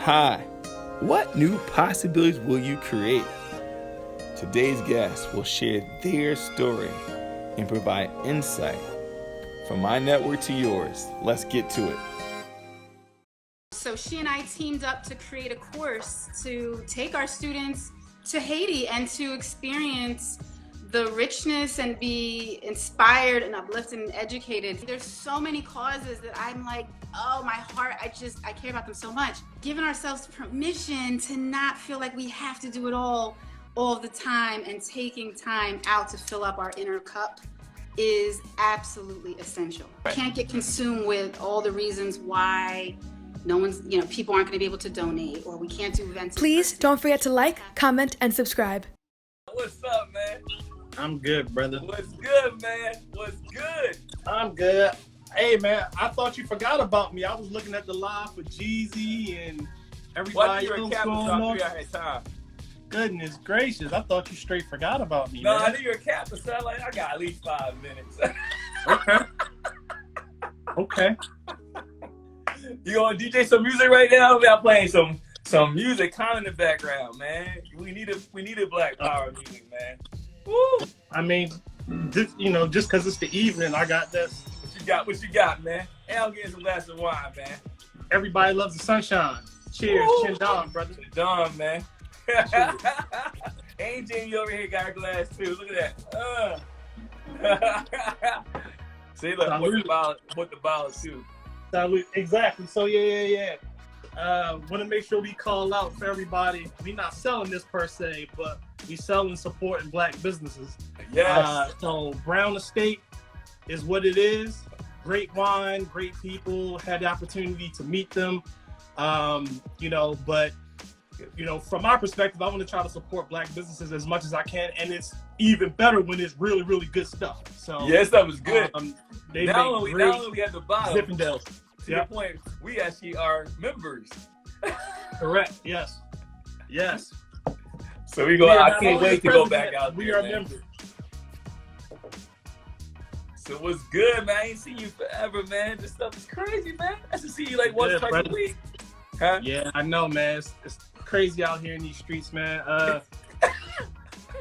Hi, what new possibilities will you create? Today's guests will share their story and provide insight. From my network to yours, let's get to it. So she and I teamed up to create a course to take our students to Haiti and to experience the richness and be inspired and uplifted and educated. There's so many causes that I'm like, oh, my heart, I care about them so much. Giving ourselves permission to not feel like we have to do it all the time, and taking time out to fill up our inner cup is absolutely essential. Can't get consumed with all the reasons why people aren't going to be able to donate, or we can't do events. Please don't forget to like, comment, and subscribe. What's up, man? I'm good, brother. What's good, man? What's good? I'm good. Hey, man, I thought you forgot about me. I was looking at the live for Jeezy and everybody else going on. Time. Goodness gracious, I thought you straight forgot about me. No, man. I knew you were a captain, so I got at least 5 minutes. Okay. You gonna DJ some music right now? I'm playing some music kind in the background, man. We need a Black Power music, man. Woo! I mean, just because it's the evening, I got this. What you got, man? Hey, I'm getting some glass of wine, man. Everybody loves the sunshine. Cheers, Chin Don, brother. Chin man. Ain't Jamie over here got a glass too? Look at that. See, look, what the bottle too. Salute. Exactly. So yeah. Want to make sure we call out for everybody. We not selling this per se, but we selling supporting Black businesses. Yes. So Brown Estate is what it is. Great wine, great people. Had the opportunity to meet them. But from my perspective, I want to try to support Black businesses as much as I can, and it's even better when it's really, really good stuff. So yes, that was good. Not only we had the bottle. Zippendales. To your point, we actually are members. Correct. Yes. So we go. I can't wait to go back out. We are members. So what's good, man? I ain't seen you forever, man. This stuff is crazy, man. I should see you like once twice a week. Huh? Yeah, I know, man. It's crazy out here in these streets, man.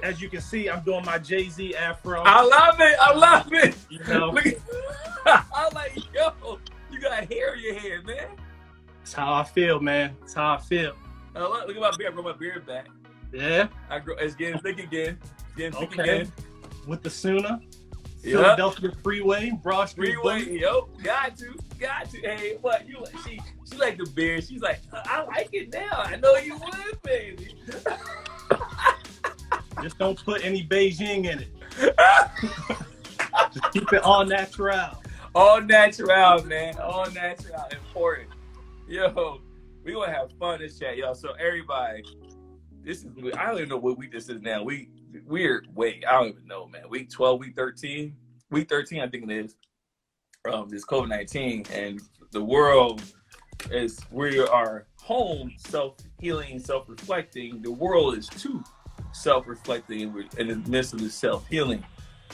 As you can see, I'm doing my Jay-Z afro. I love it. Look at, I'm like, yo, you got hair in your head, man. That's how I feel, man. That's how I feel. Look at my beard. I grow my beard back. Yeah. It's getting thick again. Okay. With the Sooner. Yep. Philadelphia Freeway, Broad Street. Yo, got to. Hey, what you? She like the beard. She's like, I like it now. I know you would, baby. Just don't put any Beijing in it. Just keep it all natural. All natural, man. All natural. Important. Yo, we gonna have fun this chat, y'all. So everybody, I don't even know what week this is now. We're I don't even know, man. Week 12, week 13. Week 13, I think it is. This COVID-19, and the world we are home, self-healing, self-reflecting. The world is too self-reflecting. We're in the midst of this self-healing.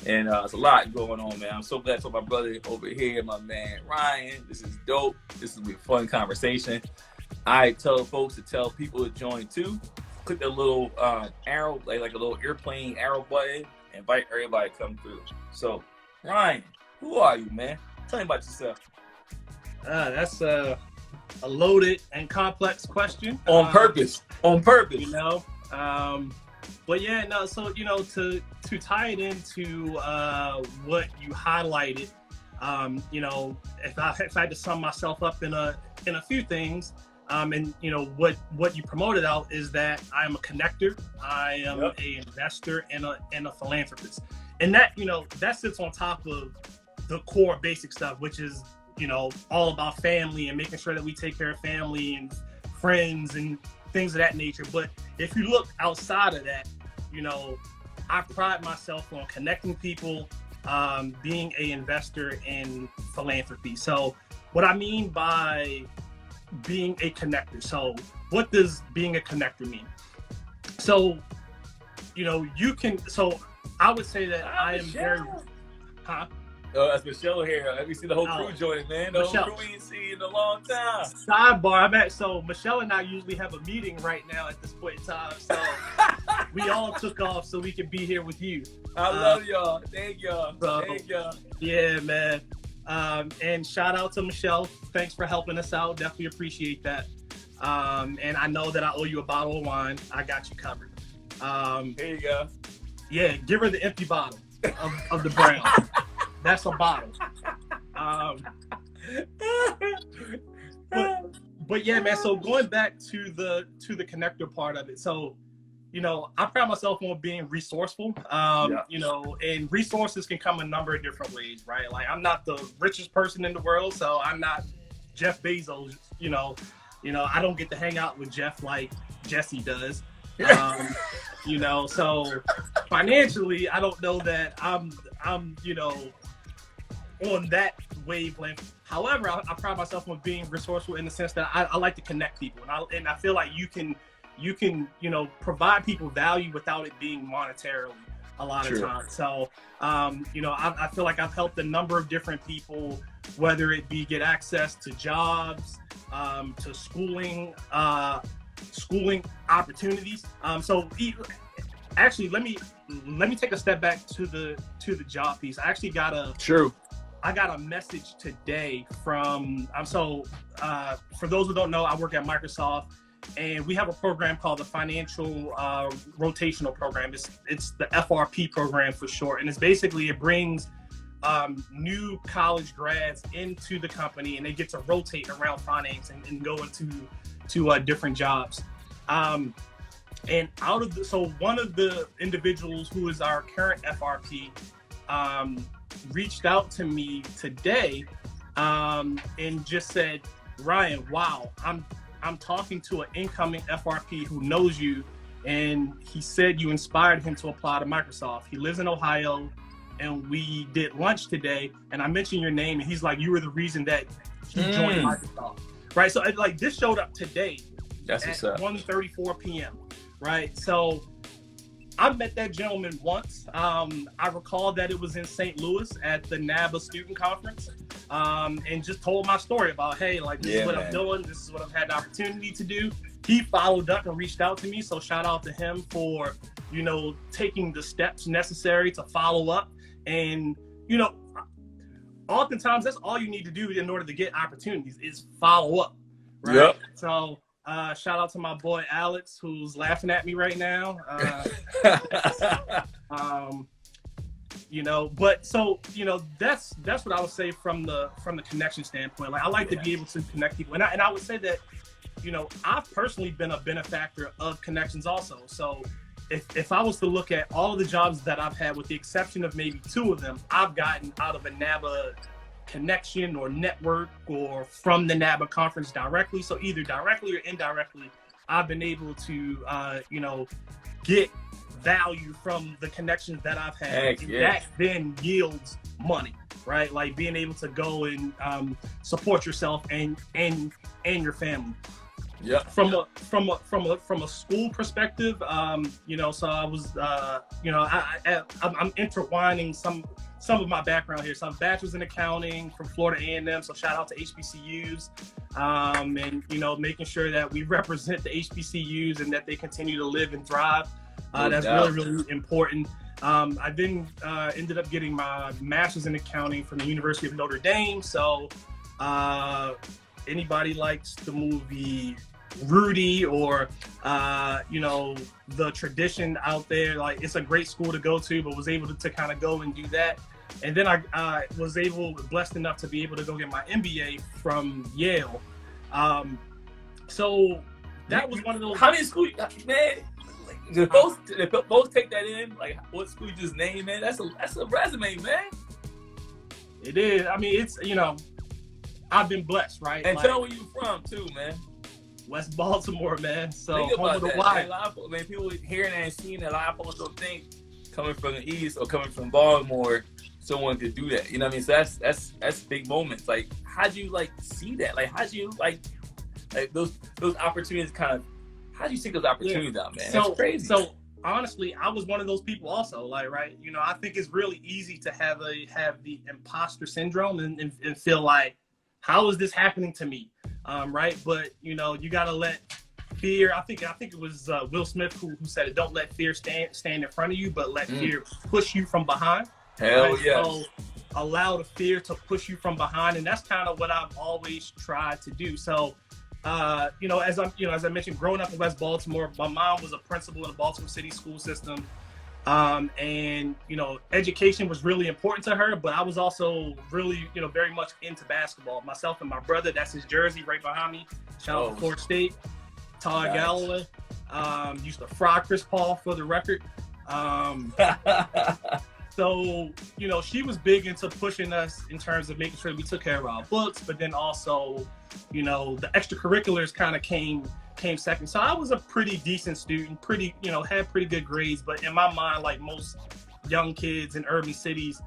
And there's a lot going on, man. I'm so glad to my brother over here, my man Ryan. This is dope. This will be a fun conversation. I tell folks to tell people to join too. Click the little arrow, like a little airplane arrow button. Invite everybody to come through. So, Ryan, who are you, man? Tell me about yourself. That's a loaded and complex question. On purpose. But yeah, no. So to tie it into what you highlighted, if I had to sum myself up in a few things, and what you promoted out is that I am a connector, I am an investor, and a philanthropist, and that sits on top of the core basic stuff, which is all about family and making sure that we take care of family and friends and things of that nature. But if you look outside of that, I pride myself on connecting people, being an investor in philanthropy. So what I mean by being a connector. So what does being a connector mean? So, I would say that I am very, Oh, that's Michelle here. Let me see the whole crew joining, man. The Michelle. whole crew we ain't seen in a long time. Sidebar, so Michelle and I usually have a meeting right now at this point in time. So we all took off so we could be here with you. I love y'all. Thank y'all. Thank y'all. Yeah, man. And shout out to Michelle. Thanks for helping us out. Definitely appreciate that. And I know that I owe you a bottle of wine. I got you covered. Here you go. Yeah, give her the empty bottle of the brown. That's a bottle. But yeah, man. So going back to the connector part of it. So, you know, I pride myself on being resourceful. You know, and resources can come a number of different ways, right? Like, I'm not the richest person in the world, so I'm not Jeff Bezos. You know, I don't get to hang out with Jeff like Jesse does. You know, so financially, I don't know that I'm you know, on that wavelength. However, I pride myself on being resourceful in the sense that I like to connect people, and I feel like you can, you know, provide people value without it being monetarily a lot of times. So, you know, I feel like I've helped a number of different people, whether it be get access to jobs, to schooling opportunities. So actually, let me take a step back to the job piece. I actually got a message today from for those who don't know, I work at Microsoft, and we have a program called the Financial Rotational Program. It's the FRP program for short, and it's basically, it brings new college grads into the company, and they get to rotate around finance and go into different jobs. And one of the individuals who is our current FRP reached out to me today and just said, Ryan, wow, I'm talking to an incoming FRP who knows you, and he said you inspired him to apply to Microsoft. He lives in Ohio, and we did lunch today, and I mentioned your name, and he's like, you were the reason that he joined Microsoft, right? So like, this showed up today. That's at 1:34 p.m. Right? So I met that gentleman once. I recall that it was in St. Louis at the NABA student conference, and just told my story about, hey, like, this is what I'm doing. This is what I've had the opportunity to do. He followed up and reached out to me. So shout out to him for, you know, taking the steps necessary to follow up. And, you know, oftentimes that's all you need to do in order to get opportunities is follow up. Right? Yep. So shout out to my boy Alex, who's laughing at me right now. You know, but so, you know, that's what I would say from the connection standpoint. Like, I like to be able to connect people, and I would say that, you know, I've personally been a benefactor of connections also. So if I was to look at all of the jobs that I've had, with the exception of maybe 2 of them, I've gotten out of a NABA connection or network, or from the NABA conference directly. So either directly or indirectly, I've been able to, you know, get value from the connections that I've had. That then yields money, right? Like being able to go and support yourself and your family. Yeah. From a school perspective, you know, so I was, you know, I'm intertwining some of my background here. So I'm bachelor's in accounting from Florida A&M. So shout out to HBCUs, and, you know, making sure that we represent the HBCUs and that they continue to live and thrive. That's really, really important. I then ended up getting my master's in accounting from the University of Notre Dame. So anybody likes the movie Rudy, or you know, the tradition out there, like, it's a great school to go to, but was able to kind of go and do that. And then I was blessed enough to be able to go get my MBA from Yale. So that was one of those. How many schools, man? They both take that in. Like, what school you just named, man? That's a resume, man. It is. I mean, it's, you know, I've been blessed, right? And tell where you from too, man. West Baltimore, man. So think about that. Like, man, people hearing that and seeing that, a lot of folks don't think coming from the East or coming from Baltimore, someone could do that. You know what I mean? So that's big moments. Like, how'd you like see that? Like, how'd you like those opportunities kind of? How do you see those opportunities out, man? So, that's crazy. So honestly, I was one of those people also. Like, right, you know, I think it's really easy to have the imposter syndrome and feel like, how is this happening to me? Right, but you know, you gotta let fear. I think it was Will Smith who said it. Don't let fear stand in front of you, but let fear push you from behind. Hell right? yes. So allow the fear to push you from behind, and that's kind of what I've always tried to do. So, you know, as I mentioned, growing up in West Baltimore, my mom was a principal in the Baltimore City school system, and you know, education was really important to her. But I was also really, you know, very much into basketball. Myself and my brother, that's his jersey right behind me. Shout out to Florida State. Todd Galloway. Used to fry Chris Paul for the record. So, you know, she was big into pushing us in terms of making sure we took care of our books, but then also, you know, the extracurriculars kind of came second. So I was a pretty decent student, had pretty good grades, but in my mind, like most young kids in urban cities,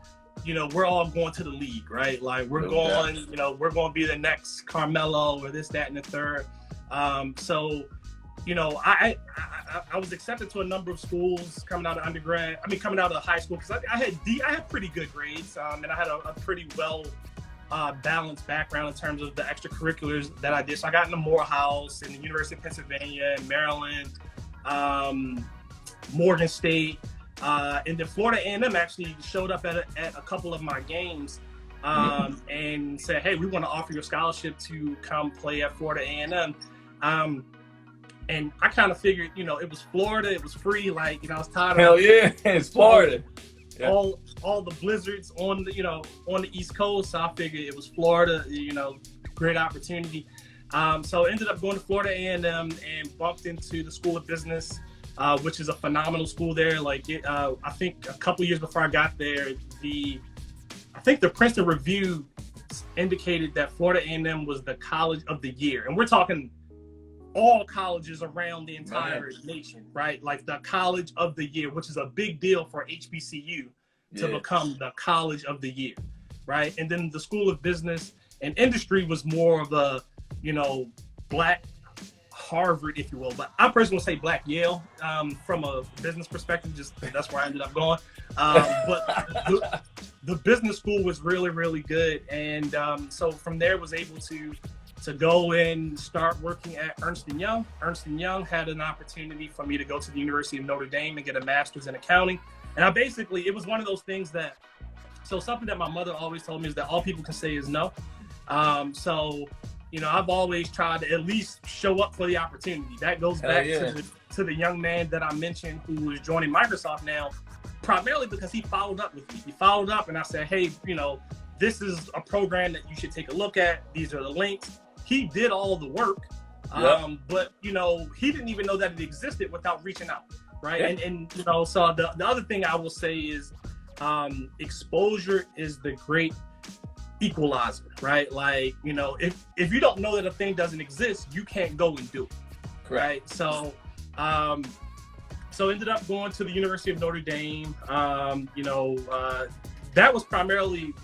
you know, we're all going to the league, right? Like we're going to be the next Carmelo or this, that, and the third. So, you know, I was accepted to a number of schools coming out of high school, because I had pretty good grades, and I had a pretty well balanced background in terms of the extracurriculars that I did. So I got into Morehouse and the University of Pennsylvania and Maryland, Morgan State, and then Florida A&M actually showed up at a couple of my games, and said, hey, we want to offer you a scholarship to come play at Florida A&M. And I kind of figured, you know, it was Florida, it was free. Like, you know, I was tired of hell yeah, it's Florida. All the blizzards on the East Coast. So I figured it was Florida, you know, great opportunity. So I ended up going to Florida A&M and bumped into the School of Business, which is a phenomenal school there. Like, I think a couple years before I got there, I think the Princeton Review indicated that Florida A&M was the college of the year, and we're talking all colleges around the entire nation, right? Like the college of the year, which is a big deal for HBCU to become the college of the year, right? And then the School of Business and Industry was more of a, you know, black Harvard, if you will. But I personally would say black Yale, from a business perspective, just that's where I ended up going. But the business school was really, really good. And so from there was able to go and start working at Ernst & Young. Ernst & Young had an opportunity for me to go to the University of Notre Dame and get a master's in accounting. And it was one of those things something that my mother always told me is that all people can say is no. So, you know, I've always tried to at least show up for the opportunity. That goes back to the young man that I mentioned who is joining Microsoft now, primarily because he followed up with me. He followed up and I said, hey, you know, this is a program that you should take a look at. These are the links. He did all the work, but, you know, he didn't even know that it existed without reaching out, right? Yeah. And you know, so the other thing I will say is exposure is the great equalizer, right? Like, you know, if you don't know that a thing doesn't exist, you can't go and do it, right? So ended up going to the University of Notre Dame. You know, that was primarily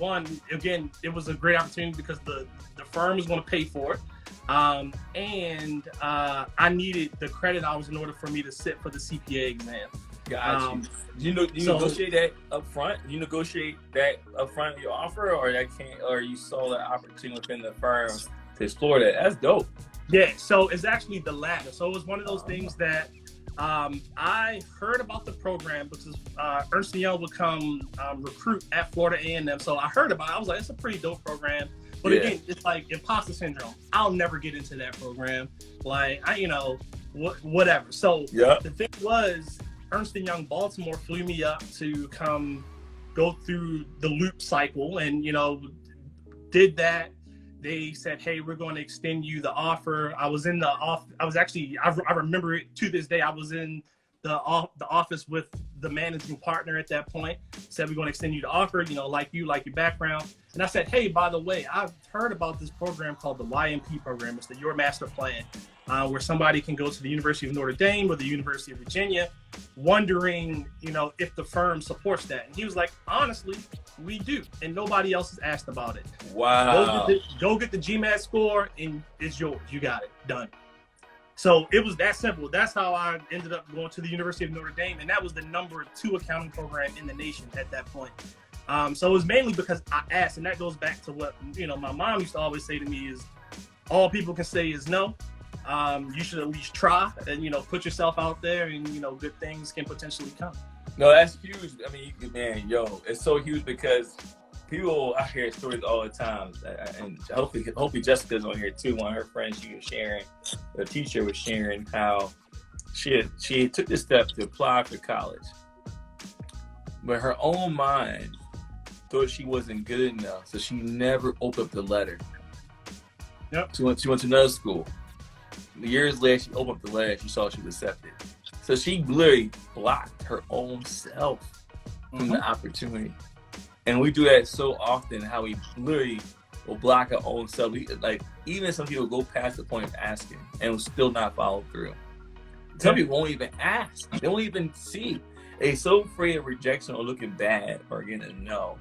again, it was a great opportunity because the firm was going to pay for it. And I needed the credit hours in order for me to sit for the CPA exam. Gotcha. You negotiate that up front? You negotiate that up front of your offer, or you saw the opportunity within the firm to explore that? That's dope. Yeah, so it's actually the latter. So it was one of those things that I heard about the program because Ernst & Young would come recruit at Florida A&M. So I heard about it. I was like, it's a pretty dope program. But again, it's like imposter syndrome. I'll never get into that program. Like, whatever. So the thing was, Ernst & Young Baltimore flew me up to come go through the loop cycle and, you know, did that. They said, hey, we're going to extend you the offer. I was in the office. I remember it to this day. I was in the office with the managing partner at that point. Said, we're going to extend you the offer, you know, like your background. And I said, hey, by the way, I've heard about this program called the YMP program. It's the Your Master Plan, where somebody can go to the University of Notre Dame or the University of Virginia, wondering, you know, if the firm supports that. And he was like, honestly, we do. And nobody else has asked about it. Wow. Go get the GMAT score and it's yours. You got it. Done. So it was that simple. That's how I ended up going to the University of Notre Dame, and that was the #2 accounting program in the nation at that point. So it was mainly because I asked, and that goes back to what my mom used to always say to me is, all people can say is no. You should at least try and put yourself out there, and good things can potentially come. No, that's huge. I mean, man, it's so huge because people, I hear stories all the time, and hopefully Jessica's on here too. One of her friends, she was sharing, the teacher was sharing how she took the step to apply for college, but her own mind thought she wasn't good enough, so she never opened up the letter. Yep. She went to another school. Years later, she opened up the letter. She saw she was accepted. So she literally blocked her own self from the opportunity. And we do that so often, how we literally will block our own self. Even some people go past the point of asking and will still not follow through. Some people won't even ask. They won't even see. They're so afraid of rejection or looking bad or getting a no.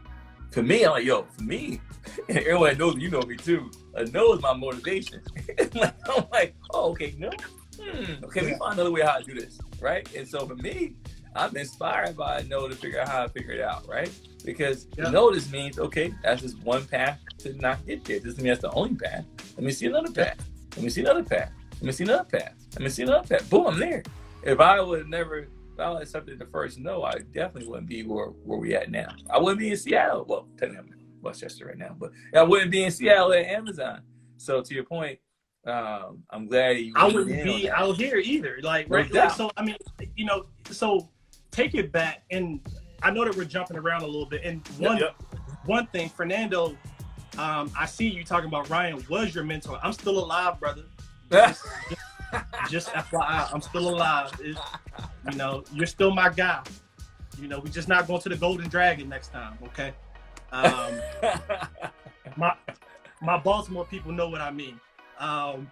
For me, I'm like, for me, and everyone knows you know me too, a no is my motivation. I'm like, oh, okay, no? Okay, we find another way how to do this, right? And so for me, I'm inspired by a no to figure out how to figure it out, right? Because no, this means, okay, that's just one path to not get there. This doesn't mean that's the only path. Let me see another path. Let me see another path. Let me see another path. Let me see another path. Boom, I'm there. If I accepted the first no, I definitely wouldn't be where we at now. I wouldn't be in Seattle. Well, technically I'm in Westchester right now, but I wouldn't be in Seattle at Amazon. So to your point, I'm glad I wouldn't be out here either. So I mean, so take it back, and I know that we're jumping around a little bit. And one thing, Fernando, I see you talking about Ryan was your mentor. I'm still alive, brother. Just FYI, I'm still alive. You're still my guy. We're just not going to the Golden Dragon next time, okay? My Baltimore people know what I mean. I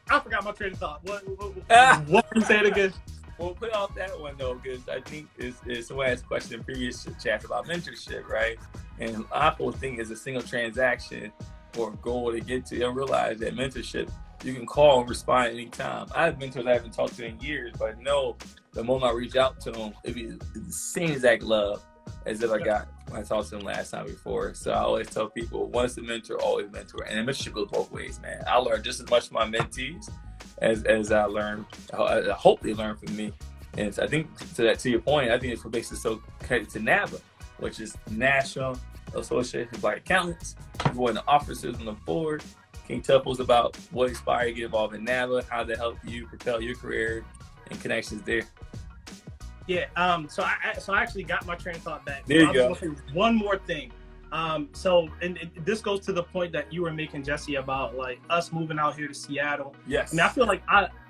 forgot my train of thought. What you say it again? Well, put off that one though, because I think is someone asked a question in previous chat about mentorship, right? And I think is a single transaction or goal to get to. I realize that mentorship, you can call and respond anytime. I have mentors I haven't talked to in years, but I know the moment I reach out to them, it'd be the same exact love as if I got when I talked to them last time before. So I always tell people, once a mentor, always a mentor. And the mentorship goes both ways, man. I learn just as much from my mentees as I learn. I hope they learn from me. And I think to your point, I think it's what makes it so connected to NABA, which is National Association of Black Accountants. People in the officers on the board. Can you tell us about what inspired you to get involved in NABA, how that helped you propel your career and connections there? Yeah, so I actually got my train of thought back. There you go. One more thing. And this goes to the point that you were making, Jesse, about like us moving out here to Seattle. Yes. I mean, I feel like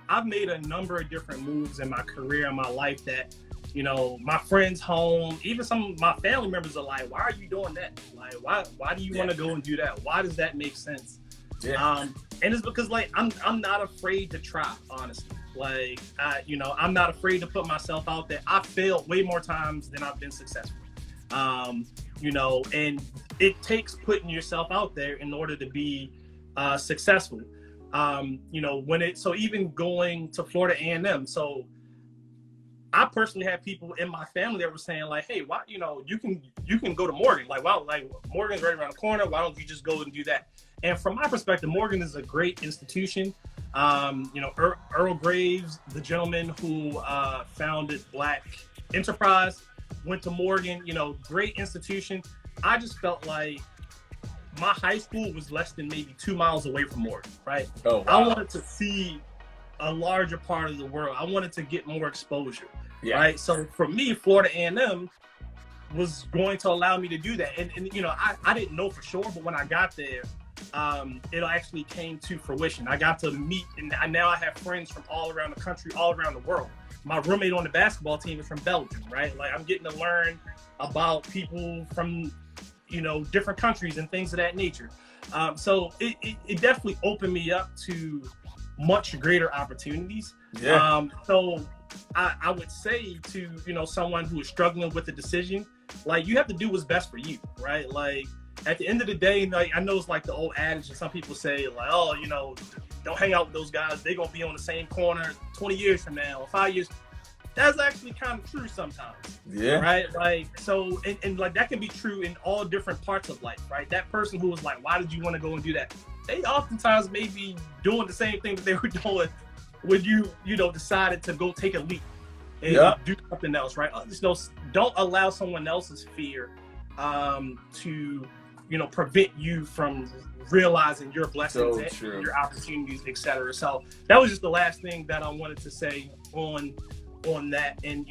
I've made a number of different moves in my career and my life that, my friends home, even some of my family members are like, why are you doing that? Like, why do you want to go and do that? Why does that make sense? Yeah. And it's because like I'm not afraid to try, honestly. Like I'm not afraid to put myself out there. I failed way more times than I've been successful. And it takes putting yourself out there in order to be successful. So even going to Florida A&M, so I personally had people in my family that were saying like, hey, why, you can go to Morgan. Like, wow, like Morgan's right around the corner. Why don't you just go and do that? And from my perspective, Morgan is a great institution. Earl Graves, the gentleman who founded Black Enterprise, went to Morgan, great institution. I just felt like my high school was less than maybe 2 miles away from Morgan, right? Oh, wow. I wanted to see a larger part of the world. I wanted to get more exposure, right? So for me, Florida A&M was going to allow me to do that. And I didn't know for sure, but when I got there, it actually came to fruition. I got to meet, and now I have friends from all around the country, all around the world. My roommate on the basketball team is from Belgium, right? Like I'm getting to learn about people from, different countries and things of that nature. So it definitely opened me up to much greater opportunities. Yeah. So I would say to, someone who is struggling with a decision, like you have to do what's best for you, right? Like, at the end of the day, like, I know it's like the old adage, and some people say like, oh, you know, don't hang out with those guys. They're gonna be on the same corner 20 years from now or 5 years. That's actually kind of true sometimes. Yeah. Right. Like, so, and like that can be true in all different parts of life, right? That person who was like, why did you want to go and do that? They oftentimes may be doing the same thing that they were doing when you decided to go take a leap and do something else, right? Don't allow someone else's fear to, prevent you from realizing your blessings and your opportunities, etc. So that was just the last thing that I wanted to say on that. And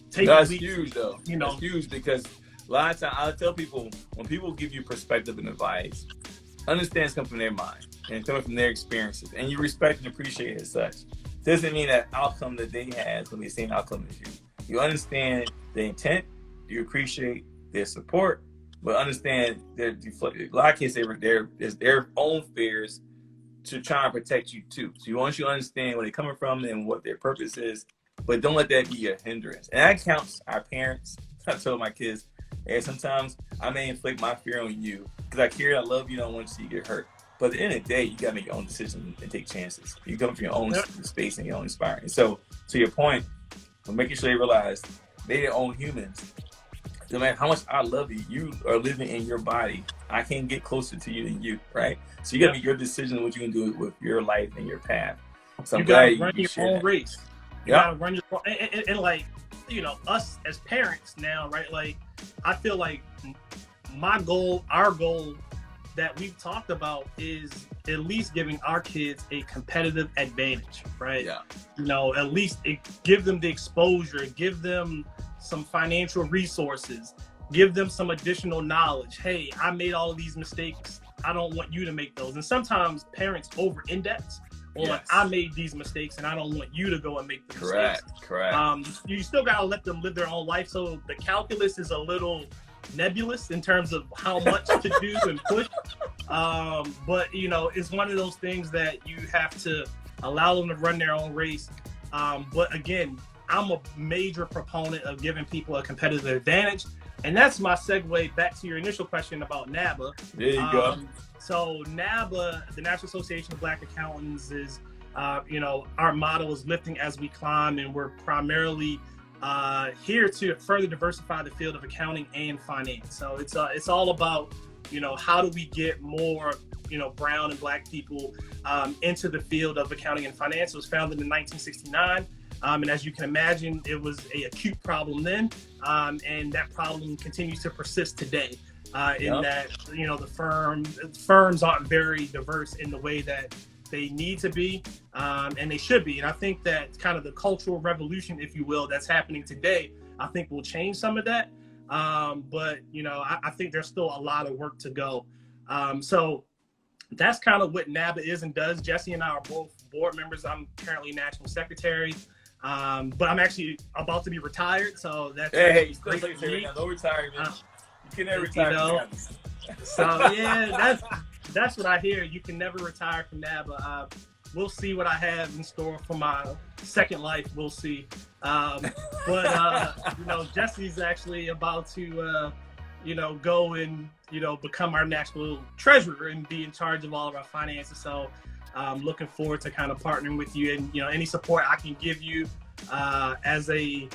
take that's leaps, huge though. That's huge, because a lot of times I tell people, when people give you perspective and advice, understand it's coming from their mind and coming from their experiences, and you respect and appreciate it as such. Doesn't mean that outcome that they have is going to be the same outcome as you. You understand the intent, you appreciate their support, but understand their deflected. A lot of kids, there's their own fears to try and protect you too. So you want you to understand where they're coming from and what their purpose is, but don't let that be a hindrance. And that counts our parents. I tell my kids, hey, sometimes I may inflict my fear on you because I care, I love you, don't want to see you get hurt. But at the end of the day, you gotta make your own decisions and take chances. You come from your own space and your own inspiring. So to your point, we're making sure they realize they're their own humans. No matter how much I love you, you are living in your body. I can't get closer to you than you, right? So you gotta make your decision what you can do with your life and your path. So you gotta run your own race. You gotta run your own, and like, us as parents now, right? Like, I feel like our goal that we've talked about is at least giving our kids a competitive advantage, right? Yeah. At least give them the exposure, give them some financial resources, give them some additional knowledge. Hey, I made all of these mistakes. I don't want you to make those. And sometimes parents over-index on, I made these mistakes and I don't want you to go and make the mistakes. Correct. You still gotta let them live their own life. So the calculus is a little nebulous in terms of how much to do and push, but it's one of those things that you have to allow them to run their own race, but again, I'm a major proponent of giving people a competitive advantage, and that's my segue back to your initial question about NABA. There you go. So NABA, the National Association of Black Accountants, is our motto is lifting as we climb, and we're primarily here to further diversify the field of accounting and finance. So it's all about, how do we get more, brown and black people into the field of accounting and finance. It was founded in 1969. And as you can imagine, it was an acute problem then. And that problem continues to persist today in that, the firms aren't very diverse in the way that they need to be, and they should be. And I think that kind of the cultural revolution, if you will, that's happening today, I think will change some of that. But, I think there's still a lot of work to go. So that's kind of what NABA is and does. Jexi and I are both board members. I'm currently national secretary, but I'm actually about to be retired. So that's hey, great for me. No retirement. You can never retire. So yeah, that's what I hear. You can never retire from NABA. We'll see what I have in store for my second life. We'll see. But Jesse's actually about to, go and, become our national treasurer and be in charge of all of our finances. So I'm looking forward to kind of partnering with you, and, any support I can give you as a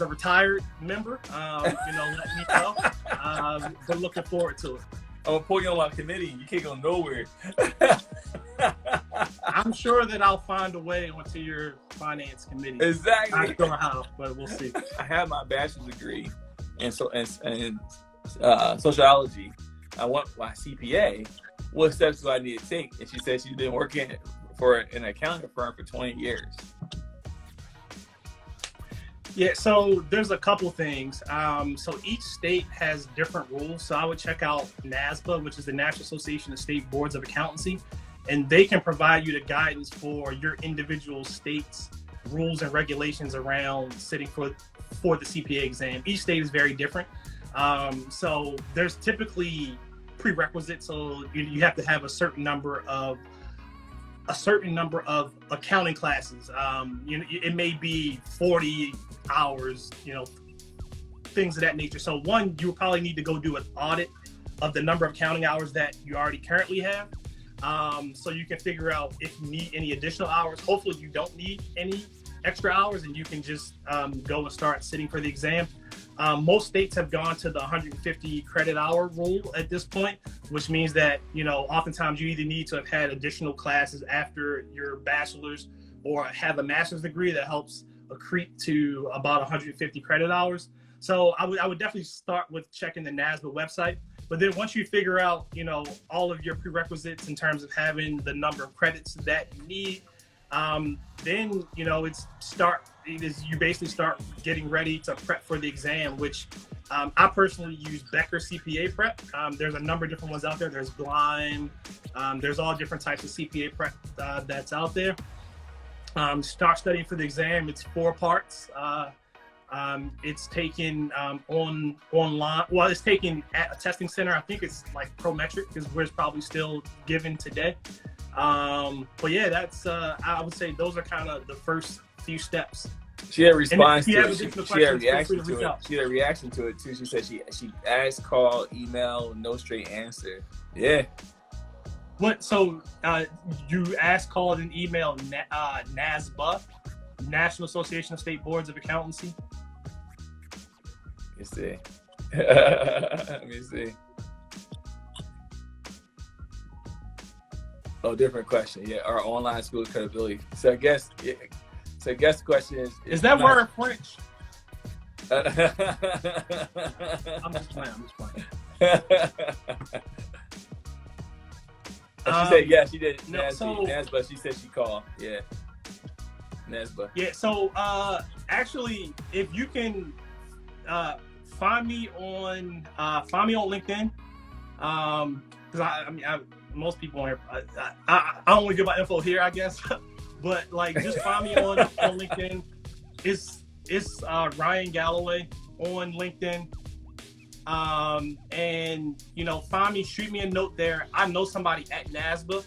retired member, let me know. But looking forward to it. I'm gonna pull you on my committee. You can't go nowhere. I'm sure that I'll find a way onto your finance committee. Exactly. Not sure how, but we'll see. I have my bachelor's degree in sociology. I want my CPA. What steps do I need to take? And she said she's been working for an accounting firm for 20 years. Yeah, so there's a couple things. So each state has different rules. So I would check out NASBA, which is the National Association of State Boards of Accountancy, and they can provide you the guidance for your individual state's rules and regulations around sitting for the CPA exam. Each state is very different. So there's typically prerequisites. So you have to have a certain number of accounting classes. It may be 40 hours, things of that nature. So one, you will probably need to go do an audit of the number of accounting hours that you already currently have. So you can figure out if you need any additional hours. Hopefully you don't need any extra hours and you can just go and start sitting for the exam. Most states have gone to the 150 credit hour rule at this point, which means that, you know, oftentimes you either need to have had additional classes after your bachelor's or have a master's degree that helps accrete to about 150 credit hours. So I would definitely start with checking the NASBA website. But then once you figure out, you know, all of your prerequisites in terms of having the number of credits that you need, then, you know, you basically start getting ready to prep for the exam, which I personally use Becker CPA Prep. There's a number of different ones out there. There's Blime. There's all different types of CPA prep that's out there. Start studying for the exam. It's 4 parts. It's taken online. Well, it's taken at a testing center. I think it's like Prometric is where it's probably still given today. But yeah, that's I would say those are kind of the first few steps. She had a response to it. She had a reaction to it. She had a reaction to it too. She said she asked, called, email, no straight answer. Yeah. What? So you asked, called, and emailed NASBA, National Association of State Boards of Accountancy. Let me see. Let me see. Oh, different question. Yeah, our online school credibility. So I guess the question is that word French? I'm just playing. She said, yeah, she did. No, NASBA, she said she called. Yeah. NASBA. Yeah, so actually, if you can find me on LinkedIn, because I mean, most people on here, I don't want to give my info here, I guess, but like just find me on LinkedIn. It's Ryan Galloway on LinkedIn. And you know, find me, shoot me a note there. I know somebody at NASBA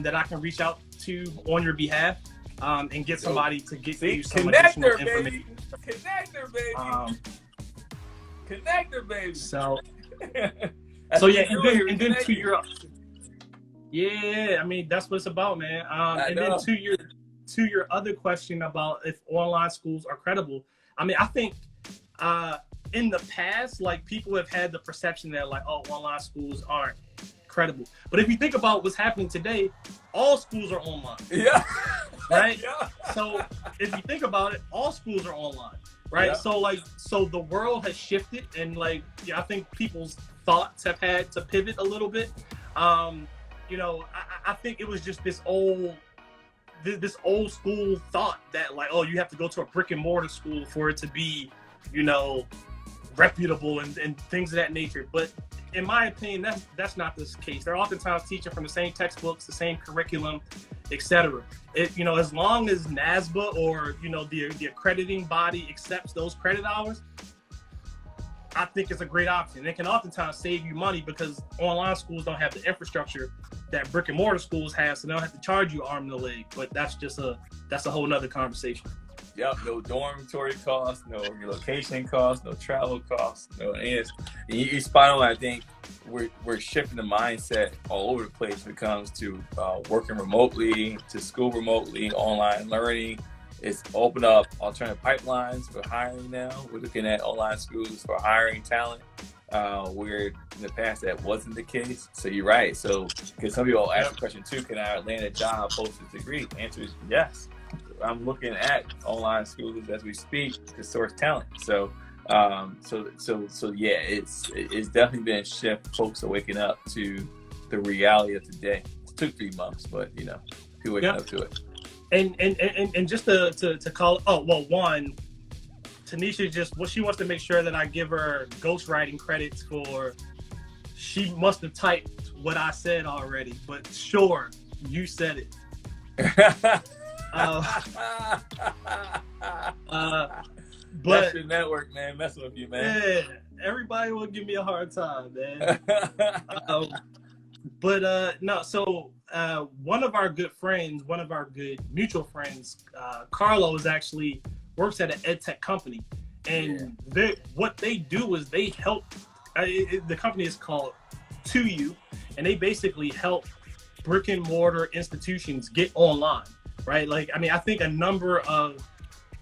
that I can reach out to on your behalf and get somebody to get you some additional information. Connector, baby. Connector, baby. So yeah, and then to your I mean, that's what it's about, man. And then to your other question about if online schools are credible, I mean, I think in the past, like, people have had the perception that like, oh, online schools aren't credible. But if you think about what's happening today, all schools are online. Yeah. Right? Yeah. So if you think about it, all schools are online. Right? Yeah. So the world has shifted, and like, yeah, I think people's thoughts have had to pivot a little bit. You know, I think it was just this old school thought that like, oh, you have to go to a brick and mortar school for it to be, you know, reputable and things of that nature. But in my opinion, that's not the case. They're oftentimes teaching from the same textbooks, the same curriculum, etc. You know, as long as NASBA or, you know, the accrediting body accepts those credit hours, I think it's a great option. It can oftentimes save you money because online schools don't have the infrastructure that brick and mortar schools have, so they don't have to charge you arm and a leg. But that's a whole nother conversation. Yep, no dormitory costs, no relocation costs, no travel costs, no any. You spot on. I think we're shifting the mindset all over the place when it comes to working remotely, to school remotely, online learning. It's opened up alternative pipelines for hiring now. We're looking at online schools for hiring talent, where in the past that wasn't the case. So you're right. So, because some people ask the question too, can I land a job post a degree? The answer is yes. I'm looking at online schools as we speak to source talent. So yeah, it's definitely been a shift. Folks are waking up to the reality of today. It took 3 months, but you know, people waking up to it. And just to call it, one, Tanisha she wants to make sure that I give her ghostwriting credits for, she must have typed what I said already, but sure, you said it. But that's your network, man. Messing with you, man. Yeah, everybody will give me a hard time, man. No, so one of our good mutual friends, Carlo, actually works at an ed tech company, And what they do is they help, the company is called To You, and they basically help brick and mortar institutions get online, right? Like, I mean, I think a number of,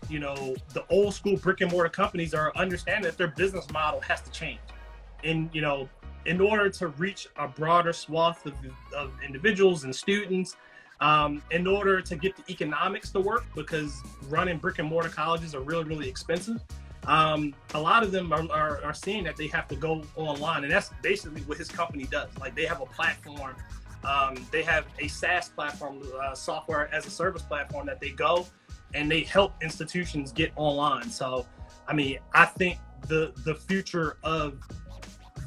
the old school brick and mortar companies are understanding that their business model has to change. And, in order to reach a broader swath of individuals and students, in order to get the economics to work, because running brick and mortar colleges are really, really expensive. A lot of them are seeing that they have to go online, and that's basically what his company does. Like, they have a platform, they have a SaaS platform, software as a service platform, that they go and they help institutions get online. So, I mean, I think the future of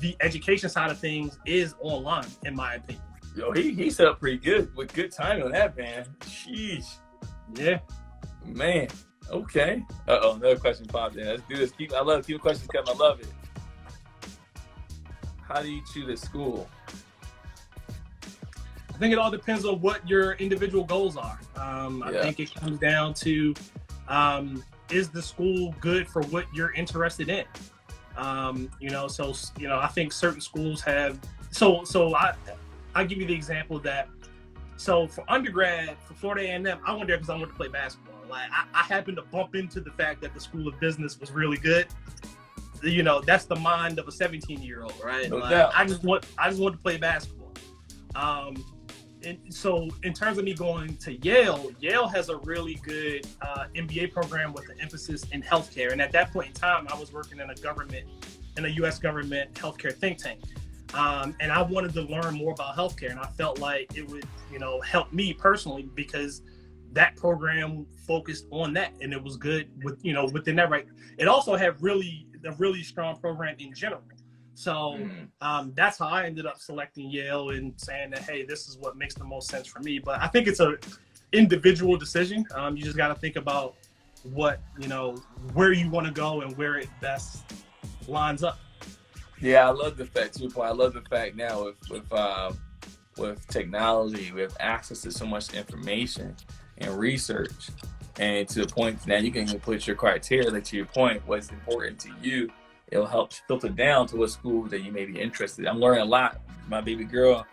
the education side of things is online, in my opinion. Yo, he set up pretty good with good timing on that, man. Sheesh. Yeah. Man. Okay. Another question popped in. Let's do this. I love keep questions coming. I love it. How do you choose a school? I think it all depends on what your individual goals are. I think it comes down to, is the school good for what you're interested in? I think certain schools have, I'll give you the example that, so for undergrad, for Florida A&M, I went there because I wanted to play basketball. Like, I happened to bump into the fact that the School of Business was really good. That's the mind of a 17-year-old, right? No like, doubt. I just want to play basketball. And so in terms of me going to Yale has a really good MBA program with an emphasis in healthcare. And at that point in time, I was working in a U.S. government healthcare think tank. And I wanted to learn more about healthcare. And I felt like it would, help me personally, because that program focused on that. And it was good within that, right? It also had a really strong program in general. So that's how I ended up selecting Yale and saying that, hey, this is what makes the most sense for me. But I think it's an individual decision. You just got to think about what, where you want to go and where it best lines up. Yeah, I love the fact, to your point, I love the fact now with technology, we have access to so much information and research. And to the point now you can put your criteria, like to your point, what's important to you. It'll help filter down to what schools that you may be interested in. I'm learning a lot. My baby girl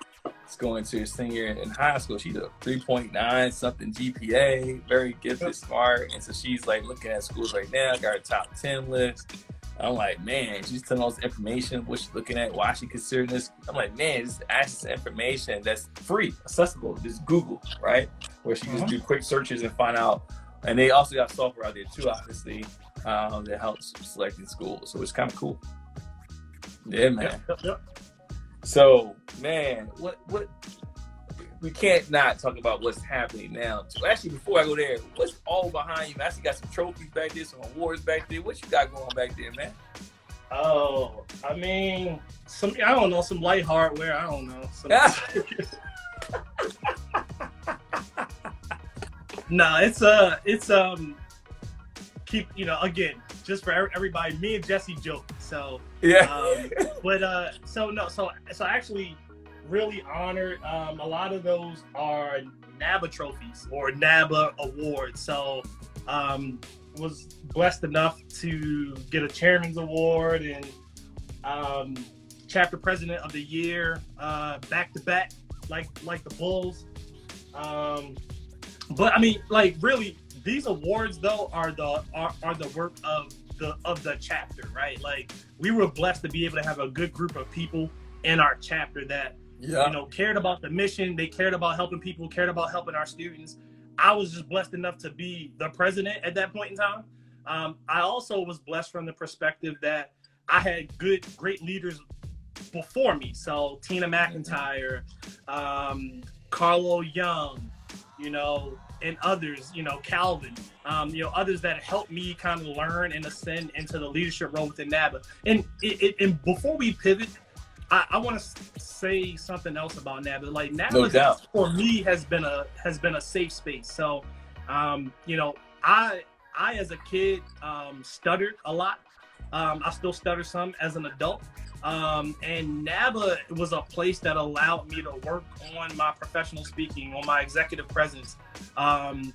is going to a senior in high school. She's a 3.9 something GPA, very gifted, smart. And so she's like looking at schools right now, got her top 10 list. I'm like, man, she's telling all this information, what she's looking at, why she's considering this. I'm like, man, just access to information that's free, accessible. Just Google, right? Where she just do quick searches and find out. And they also got software out there too, obviously, that helps selecting schools. So it's kind of cool. Yeah, man. Yep. So, man, what we can't not talk about what's happening now. So actually, before I go there, what's all behind you? I see you got some trophies back there, some awards back there. What you got going back there, man? Oh, I mean, some light hardware. I don't know. No, it's keep, again, just for everybody, me and Jexi joke. So yeah. So actually really honored. A lot of those are NABA trophies or NABA awards. So was blessed enough to get a chairman's award and chapter president of the year back to back, like the Bulls. But I mean, like, really, these awards though are the work of the chapter, right? Like, we were blessed to be able to have a good group of people in our chapter that cared about the mission. They cared about helping people, cared about helping our students. I was just blessed enough to be the president at that point in time. I also was blessed from the perspective that I had great leaders before me. So Tina McIntyre, Carlo Young, and others, Calvin, others that helped me kind of learn and ascend into the leadership role within NABA. And before we pivot, I want to say something else about NABA. Like, NABA, no doubt, for me has been a safe space. So, I as a kid stuttered a lot. I still stutter some as an adult. And NABA was a place that allowed me to work on my professional speaking, on my executive presence, to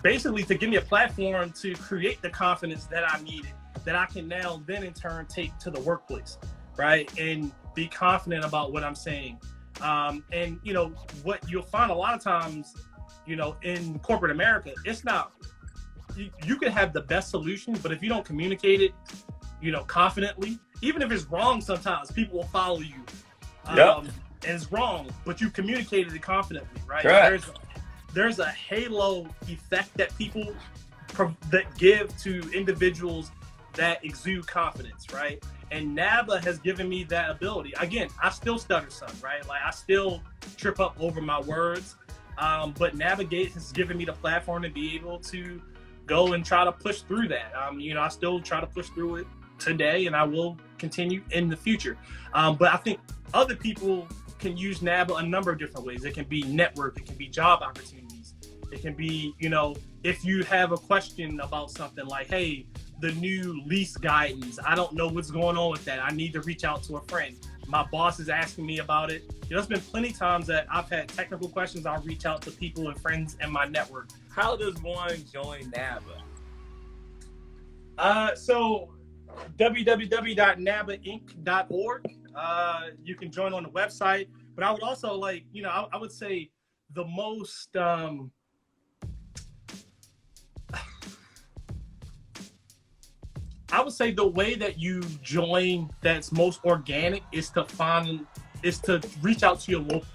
basically to give me a platform to create the confidence that I needed, that I can now then in turn take to the workplace, right? And be confident about what I'm saying. And what you'll find a lot of times, in corporate America, it's not, you can have the best solution, but if you don't communicate it, confidently, even if it's wrong, sometimes people will follow you. And it's wrong, but you communicated it confidently, right? Correct. There's a halo effect that people that give to individuals that exude confidence, right? And NABA has given me that ability. Again, I still stutter some, right? Like I still trip up over my words, but Navigate has given me the platform to be able to go and try to push through that. I still try to push through it today, and I will continue in the future. But I think other people can use NABA a number of different ways. It can be network, it can be job opportunities. It can be, if you have a question about something like, hey, the new lease guidance, I don't know what's going on with that. I need to reach out to a friend. My boss is asking me about it. There's been plenty of times that I've had technical questions. I'll reach out to people and friends in my network. How does one join NABA? So www.nabainc.org. You can join on the website, but I would also I would say the most, I would say the way that you join that's most organic is to reach out to your local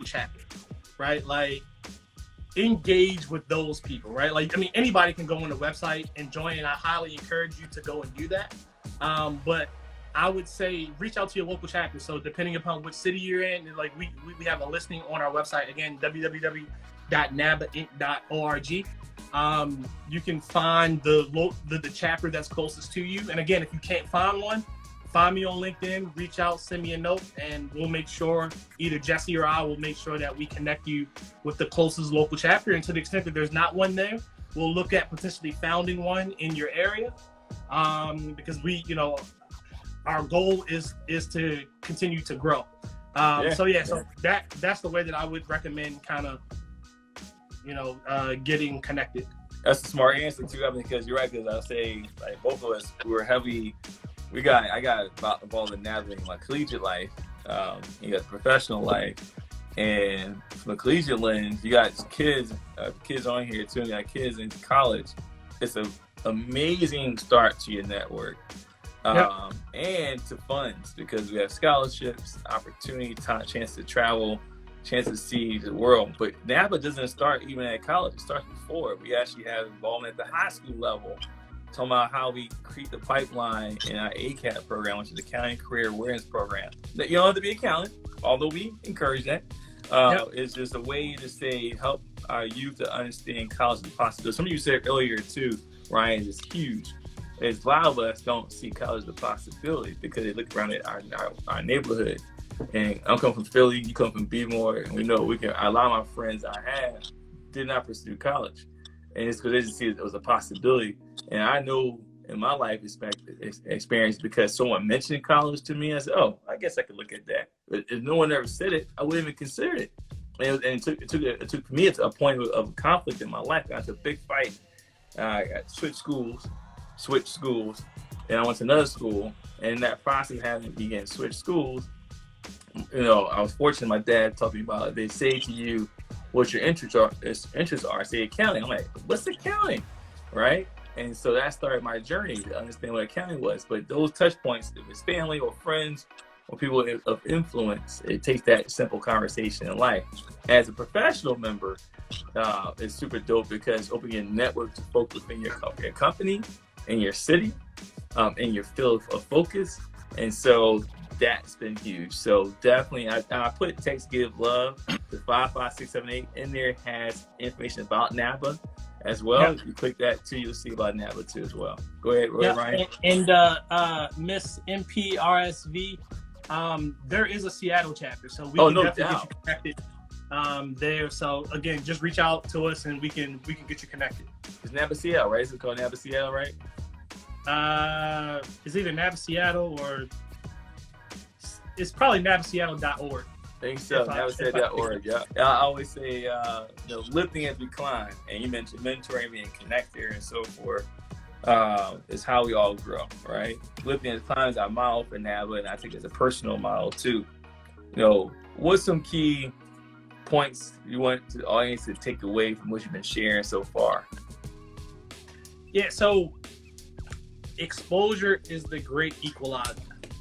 chapter, right? Like engage with those people, right? Like, anybody can go on the website and join, and I highly encourage you to go and do that. But I would say reach out to your local chapter. So depending upon which city you're in, like we have a listing on our website, again, www.nabainc.org. You can find the chapter that's closest to you. And again, if you can't find one, find me on LinkedIn, reach out, send me a note, and we'll make sure, either Jesse or I will make sure that we connect you with the closest local chapter. And to the extent that there's not one there, we'll look at potentially founding one in your area. Because our goal is to continue to grow. So that's the way that I would recommend kind of, getting connected. That's a smart answer too, because you're right. Because I'll say, like, both of us, we were heavy. I got involved in navigating my collegiate life. You got professional life, and from the collegiate lens, you got kids on here too. You got kids in college. It's an amazing start to your network. And to funds, because we have scholarships, opportunity, chance to travel, chance to see the world. But NABA doesn't start even at college. It starts before. We actually have involvement at the high school level, talking about how we create the pipeline in our ACAP program, which is the Accounting Career Awareness Program. You don't have to be an accountant, although we encourage that. It's just a way to help our youth to understand college as a possibility. Some of you said earlier too, Ryan, is huge. As a lot of us don't see college as a possibility because they look around at our neighborhood. And I'm coming from Philly, you come from B-More, and we know a lot of my friends I have did not pursue college. And it's because they just see it was a possibility. And I know in my life experience, because someone mentioned college to me, I said, oh, I guess I could look at that. But if no one ever said it, I wouldn't even consider it. And it took me to a point of conflict in my life. I had a big fight. I switched schools, and I went to another school. And in that process of having to begin to switch schools, I was fortunate. My dad taught me about it. They say to you what your interests are. Say accounting. I'm like, what's accounting, right? And so that started my journey to understand what accounting was. But those touch points, if it's family or friends or people of influence, it takes that simple conversation in life. As a professional member, it's super dope because opening your network to folks within your company, in your city, in your field of focus. And so that's been huge. So definitely, I put Text Give Love to 55678 in there. It has information about NABA as well. Yep. If you click that too, you'll see about NABA too as well. Go ahead, Ryan. And Miss MPRSV, there is a Seattle chapter, so we can definitely get you connected there. So again, just reach out to us and we can get you connected. It's NABA Seattle, right? Is it called NABA Seattle, right? It's either NABA Seattle or it's probably nabaseattle.org. Think so. Never said that word. Yeah. I always say, lifting as we climb. And you mentioned mentoring, being connector, and so forth. Is how we all grow, right? Lifting as climb is our model for NABA, and I think it's a personal model too. What's some key points you want the audience to take away from what you've been sharing so far? Yeah, so exposure is the great equalizer.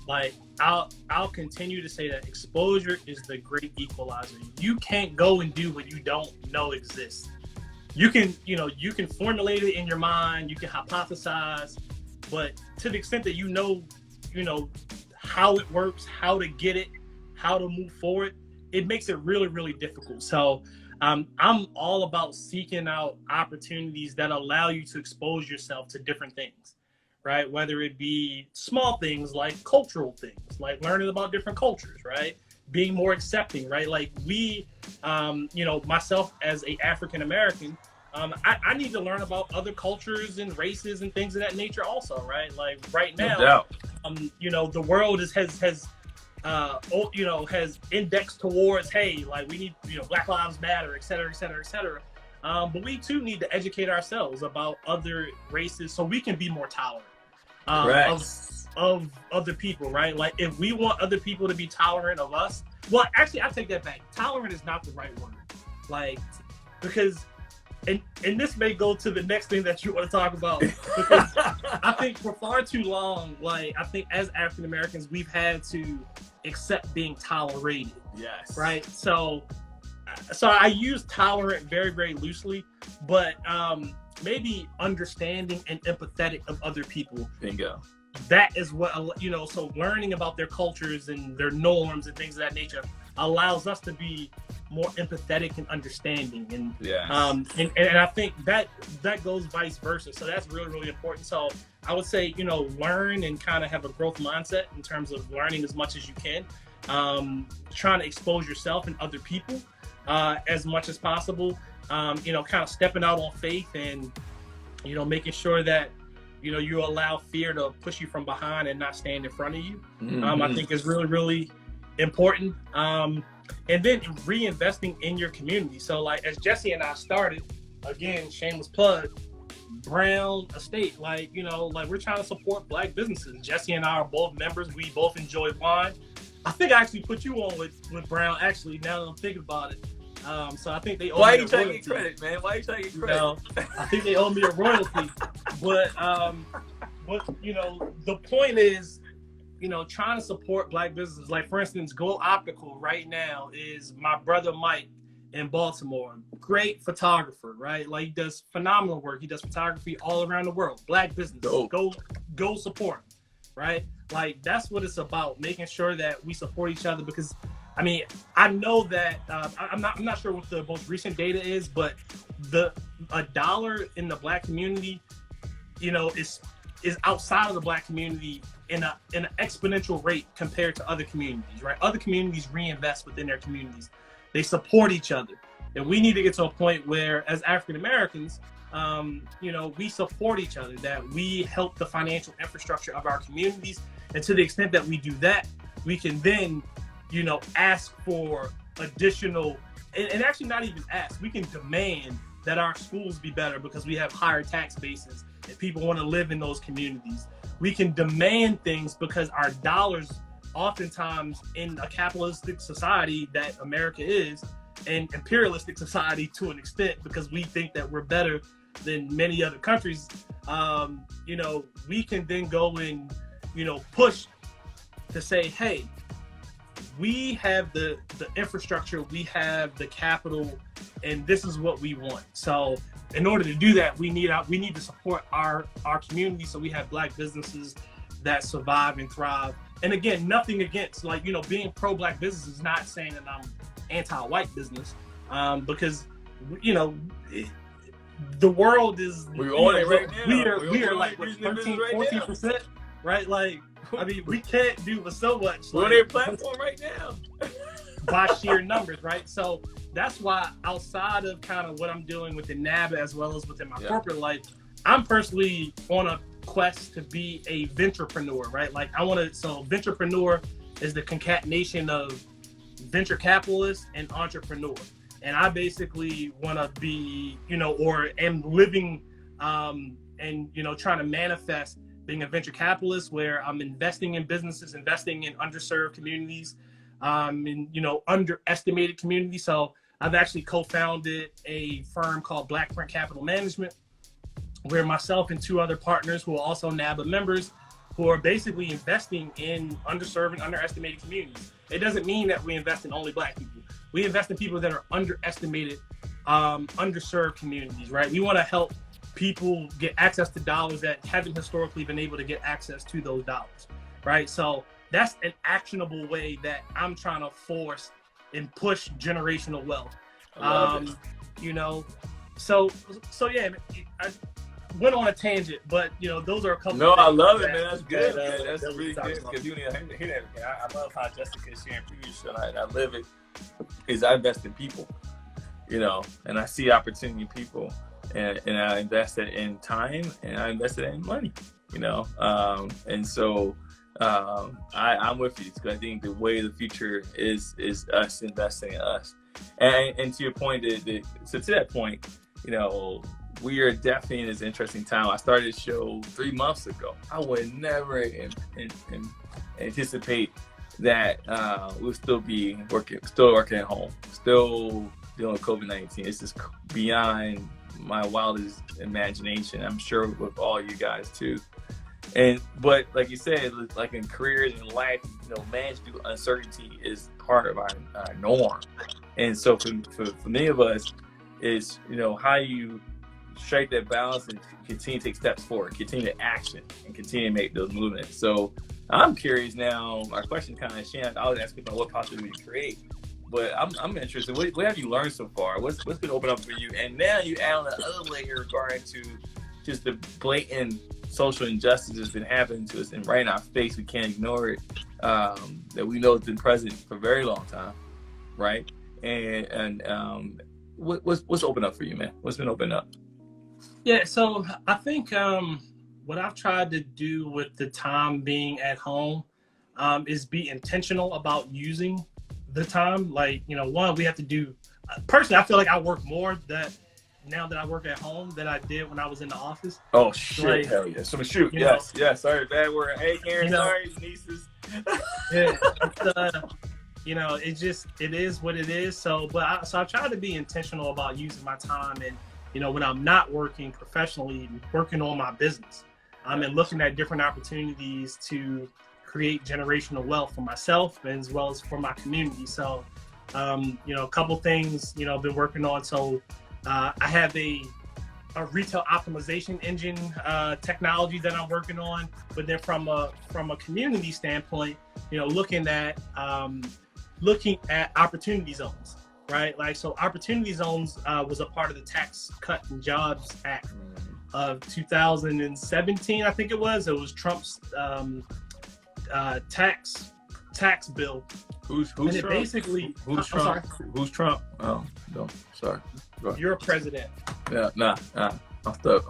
Like I'll continue to say that exposure is the great equalizer. You can't go and do what you don't know exists. You can formulate it in your mind, you can hypothesize, but to the extent that you know how it works, how to get it, how to move forward, it makes it really, really difficult. So I'm all about seeking out opportunities that allow you to expose yourself to different things, right? Whether it be small things like cultural things, like learning about different cultures, right? Being more accepting, right? Like we, myself as a African American, I need to learn about other cultures and races and things of that nature also, right? Like right now, the world has indexed towards, hey, like we need, Black Lives Matter, et cetera, et cetera, et cetera. But we too need to educate ourselves about other races so we can be more tolerant of other people, right? Like if we want other people to be tolerant of us, well, actually, I take that back. Tolerant is not the right word. Like, because, and this may go to the next thing that you want to talk about, because I think for far too long, like, I think as African Americans, we've had to accept being tolerated. Yes. Right? So I use tolerant very, very loosely, but maybe understanding and empathetic of other people. Bingo. That is what, so learning about their cultures and their norms and things of that nature allows us to be more empathetic and understanding. And and I think that goes vice versa. So that's really, really important. So I would say, learn and kind of have a growth mindset in terms of learning as much as you can, trying to expose yourself and other people as much as possible, kind of stepping out on faith and, making sure that, you allow fear to push you from behind and not stand in front of you. I think is really, really important. And then reinvesting in your community. So like as Jesse and I started, again, shameless plug, Brown Estate, like we're trying to support Black businesses. Jesse and I are both members. We both enjoy wine. I think I actually put you on with Brown, actually, now that I'm thinking about it. So I think they owe me a royalty. Why are you trying to get credit, man? Why are you trying to get credit? I think they owe me a royalty. But the point is, trying to support Black businesses. Like, for instance, Go Optical right now is my brother Mike in Baltimore. Great photographer, right? Like, he does phenomenal work. He does photography all around the world. Black business. Go support him, right? Like, that's what it's about, making sure that we support each other, because I know that I'm not sure what the most recent data is, but a dollar in the Black community, is outside of the Black community in an exponential rate compared to other communities, right? Other communities reinvest within their communities. They support each other. And we need to get to a point where, as African Americans, we support each other, that we help the financial infrastructure of our communities. And to the extent that we do that, we can then, ask for additional, and actually not even ask, we can demand that our schools be better because we have higher tax bases and people want to live in those communities. We can demand things because our dollars, oftentimes in a capitalistic society that America is, and imperialistic society to an extent, because we think that we're better than many other countries, we can then go and, push to say, hey, we have the infrastructure, we have the capital, and this is what we want. So in order to do that, we need to support our community, so we have Black businesses that survive and thrive. And again, nothing against, being pro-Black business is not saying that I'm anti-white business, because the world is, we're on it right now. We are like 13, 14%, right? Like, we can't do but so much. We're on their platform right now. By sheer numbers, right? So that's why, outside of kind of what I'm doing with the NABA as well as within my corporate life, I'm personally on a quest to be a venturepreneur, right? Like, so venturepreneur is the concatenation of venture capitalist and entrepreneur. And I basically want to be, or am living and, trying to manifest being a venture capitalist where I'm investing in businesses, investing in underserved communities, in, underestimated communities. So I've actually co-founded a firm called Black Print Capital Management, where myself and 2 other partners who are also NABA members, who are basically investing in underserved and underestimated communities. It doesn't mean that we invest in only Black people. We invest in people that are underestimated, underserved communities, right? We want to help people get access to dollars that haven't historically been able to get access to those dollars, right? So that's an actionable way that I'm trying to force and push generational wealth. So yeah, I went on a tangent, but those are a couple. No, I love it, man. That's good, man. That's really good because you need to hear that. Man. I love how Jessica is sharing previous show. I live it. Is I invest in people, and I see opportunity in people, and I invest it in time, and I invest it in money, and so I'm with you because I think the way of the future is us investing in us, and to your point, so to that point, we are definitely in this interesting time. I started the show 3 months ago. I would never anticipate that we'll still be working at home, still dealing with COVID-19. It's just beyond my wildest imagination. I'm sure with all you guys too. But like you said, like in careers and life, managing through uncertainty is part of our norm. And so for many of us, is how you strike that balance and continue to take steps forward, continue to action, and continue to make those movements. So I'm curious now. Our question kind of, Shannon, I was asking about what possibilities you create, but I'm interested. What have you learned so far? What's been opened up for you? And now you add on the other layer regarding to just the blatant social injustice that's been happening to us and right in our face. We can't ignore it. That we know has been present for a very long time, right? And what's opened up for you, man? What's been opened up? Yeah, so I think what I've tried to do with the time being at home is be intentional about using the time. Like, one, we have to do, personally, I feel like I work more now that I work at home than I did when I was in the office. Oh, shit, hell yeah. So shoot, yes, sorry, bad word. Hey, Karen, sorry, nieces. Yeah, it is what it is. So I try to be intentional about using my time and, when I'm not working professionally, working on my business, and looking at different opportunities to create generational wealth for myself as well as for my community. So, a couple things, I've been working on. So I have a retail optimization engine technology that I'm working on, but then from a community standpoint, looking at opportunity zones. Right, like so, opportunity zones was a part of the Tax Cut and Jobs Act of 2017, I think it was. It was Trump's tax bill. Who's and Trump? Basically, who's Trump? Sorry. Who's Trump? Oh no, sorry. You're a president. Yeah, nah. Go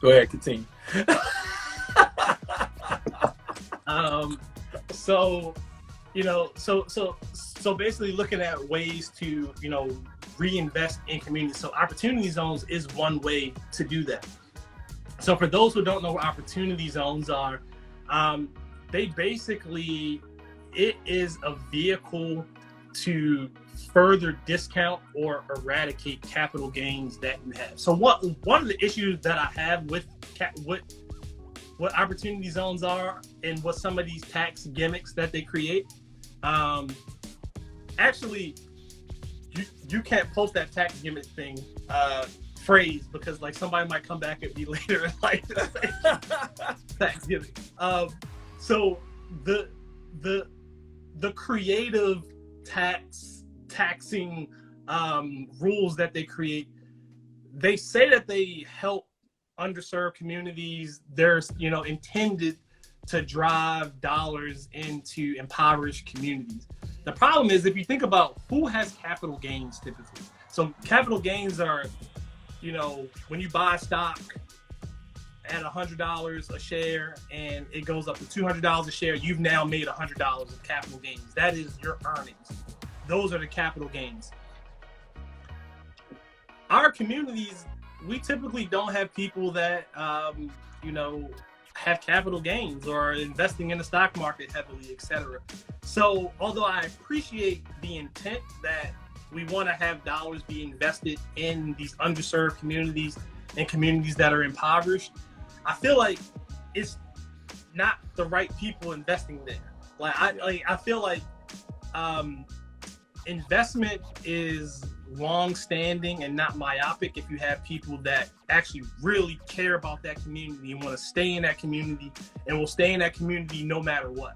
ahead, continue. So basically looking at ways to, reinvest in community. So opportunity zones is one way to do that. So for those who don't know what opportunity zones are, it is a vehicle to further discount or eradicate capital gains that you have. So one of the issues that I have with what opportunity zones are and what some of these tax gimmicks that they create, actually, you can't post that tax gimmick thing phrase because like somebody might come back at me later and like tax gimmick. So the creative taxing rules that they create, they say that they help underserved communities. They're intended to drive dollars into impoverished communities. The problem is if you think about who has capital gains typically. So capital gains are, when you buy stock at $100 a share and it goes up to $200 a share, you've now made $100 of capital gains. That is your earnings. those are the capital gains. Our communities, we typically don't have people that, have capital gains or are investing in the stock market heavily, etc. So although I appreciate the intent that we want to have dollars be invested in these underserved communities and communities that are impoverished, I feel like it's not the right people investing there. I feel like investment is long-standing and not myopic if you have people that actually really care about that community and want to stay in that community and will stay in that community no matter what.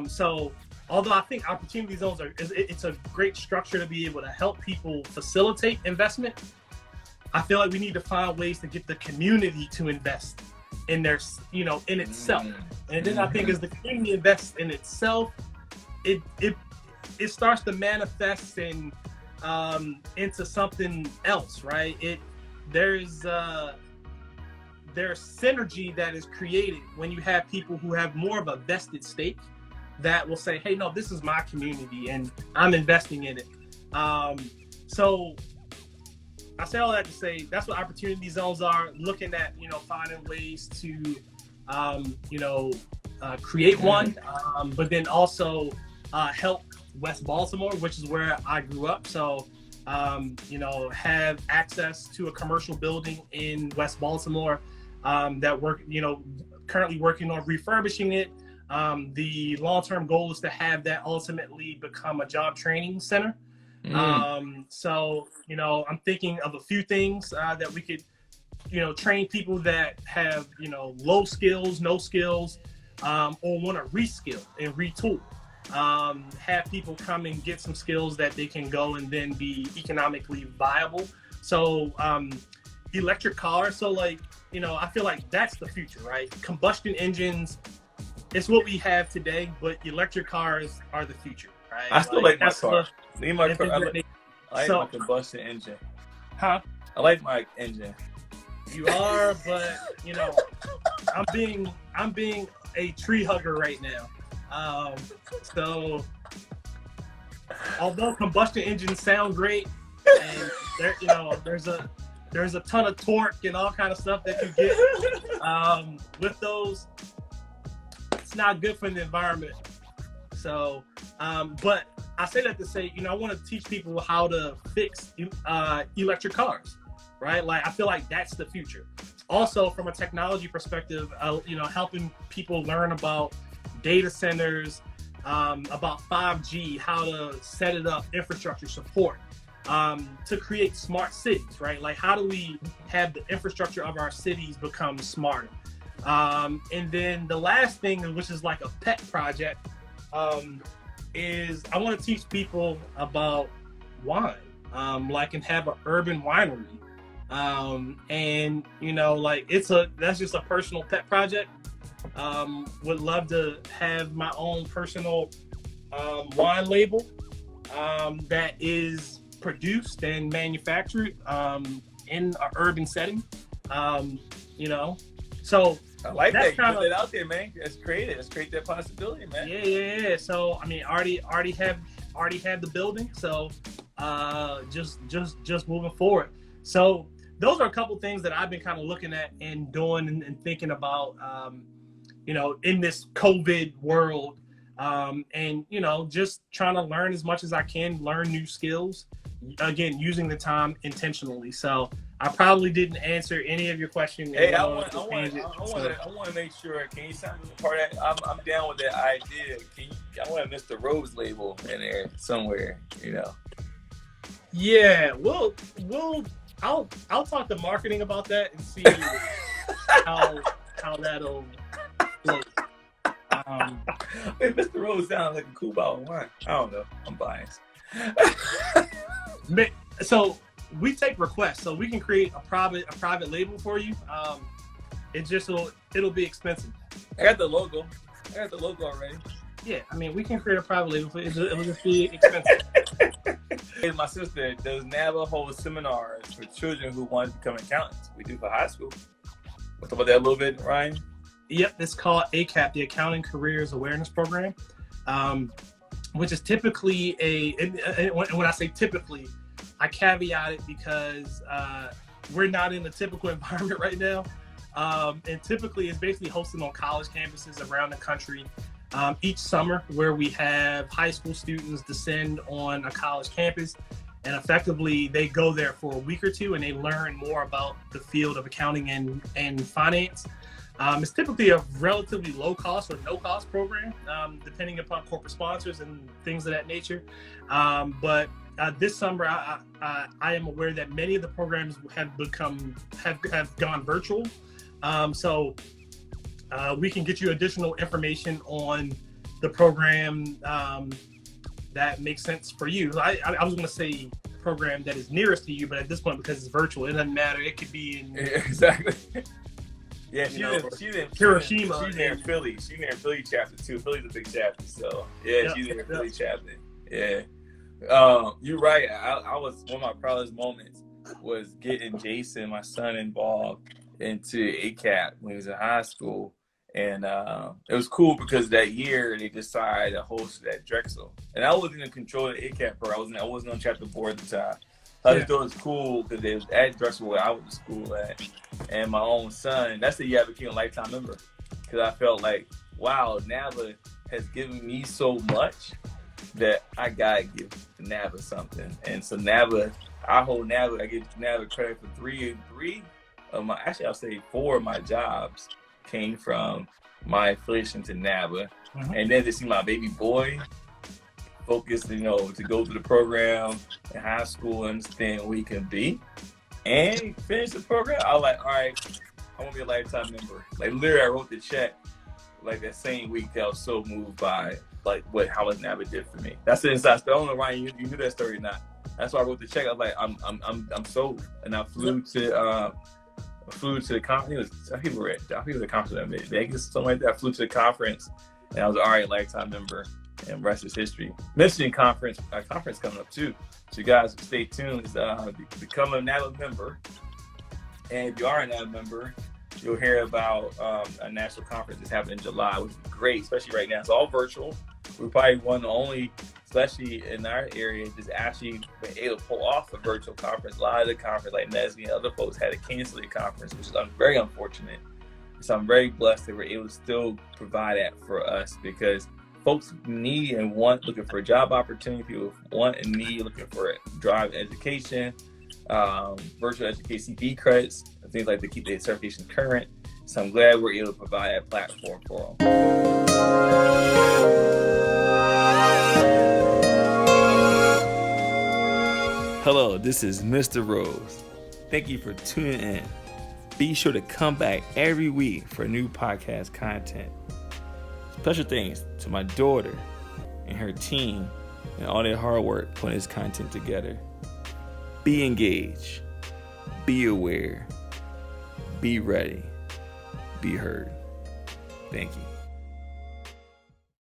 So although I think opportunity zones it's a great structure to be able to help people facilitate investment, I feel like we need to find ways to get the community to invest in their, in itself. And then I think as the community invests in itself, it starts to manifest in into something else, right? There's synergy that is created when you have people who have more of a vested stake that will say, hey, no, this is my community and I'm investing in it. So I say all that to say that's what opportunity zones are, looking at, finding ways to, create one, but then also help West Baltimore, which is where I grew up. So, have access to a commercial building in West Baltimore that currently working on refurbishing it. The long-term goal is to have that ultimately become a job training center. So, I'm thinking of a few things that we could, train people that have, low skills, no skills, or want to reskill and retool. Have people come and get some skills that they can go and then be economically viable. So electric cars. So I feel like that's the future, right? Combustion engines, it's what we have today, but electric cars are the future, right? I still like my car. I like my combustion engine. Huh? I like my engine. You are, but I'm being a tree hugger right now. So although combustion engines sound great and there's a ton of torque and all kind of stuff that you get with those, it's not good for the environment. So but I say that to say, I want to teach people how to fix electric cars, right? Like I feel like that's the future. Also from a technology perspective, helping people learn about data centers, about 5G, how to set it up, infrastructure support, to create smart cities, right? Like how do we have the infrastructure of our cities become smarter? And then the last thing, which is like a pet project, is I want to teach people about wine, and have an urban winery. And that's just a personal pet project. Would love to have my own personal wine label that is produced and manufactured in an urban setting. So I like that. You put of it out there, man. Let's create it. Let's create that possibility, man. Yeah. So already have the building. So just moving forward. So those are a couple things that I've been kind of looking at and doing and thinking about. In this COVID world, and just trying to learn as much as I can, learn new skills, again, using the time intentionally. So I probably didn't answer any of your questions. Hey, I want to make sure, can you sign me a part of that? I'm down with that idea. I want a Mr. Rose label in there somewhere, Yeah, I'll talk to marketing about that and see how that'll look. Hey, Mr. Rose sounds like a cool bottle of wine. I don't know. I'm biased. So we take requests, so we can create a private label for you. It'll be expensive. I got the logo already. Yeah, we can create a private label for you. It'll just be expensive. Hey, my sister does Navajo seminars for children who want to become accountants. We do for high school. We'll talk about that a little bit, Ryan. Yep, it's called ACAP, the Accounting Careers Awareness Program. which is typically and when I say typically, I caveat it because we're not in a typical environment right now. And typically it's basically hosted on college campuses around the country each summer, where we have high school students descend on a college campus, and effectively they go there for a week or two and they learn more about the field of accounting and finance. It's typically a relatively low cost or no cost program, depending upon corporate sponsors and things of that nature. But this summer, I am aware that many of the programs have gone virtual. So we can get you additional information on the program that makes sense for you. I was going to say program that is nearest to you, but at this point, because it's virtual, it doesn't matter. It could be in exactly. Yeah, she's in Hiroshima. She's in Philly. She's in Philly chapter too. Philly's a big chapter, so yeah, she's in Philly chapter. Yeah, you're right. I was, one of my proudest moments was getting Jason, my son, involved into ACAP when he was in high school. And it was cool because that year they decided to host it at Drexel, and I wasn't in control of the ACAP program. I wasn't on chapter board at the time. I just thought it was cool because it was at Drexel where I went to school at, and my own son. That's the year I became a lifetime member, because I felt like, wow, NAVA has given me so much that I gotta give NAVA something. And so NAVA, I give NAVA credit for three of my, actually I'll say 4 of my jobs came from my affiliation to NAVA. And then to see my baby boy focused, to go through the program in high school, understand what he can be, and finish the program, I was like, all right, I want to be a lifetime member. Like, literally, I wrote the check like that same week. I was so moved by how much NAVA did for me. That's the inside story. I don't know, Ryan, you knew that story or not. That's why I wrote the check. I was like, I'm sold, and I flew to the conference. I think it was a conference in Vegas, something like that. I flew to the conference, and I was all right, lifetime member, and the rest is history. Michigan conference coming up too, so you guys stay tuned. Become a NAVA member, and if you are a NAVA member, you'll hear about a national conference that's happening in July, which is great, especially right now. It's all virtual. We're probably one of the only, especially in our area, just actually been able to pull off a virtual conference. A lot of the conference, like Nesby and other folks, had to cancel the conference, which is very unfortunate. So I'm very blessed that we're able to still provide that for us, because folks need and want, looking for a job opportunity, people want and need, looking for drive education, virtual education, CP credits, things like to keep their certification current. So I'm glad we're able to provide that platform for them. Hello, this is Mr. Rose. Thank you for tuning in. Be sure to come back every week for new podcast content. Special thanks to my daughter and her team and all their hard work putting this content together. Be engaged, be aware, be ready, be heard. Thank you.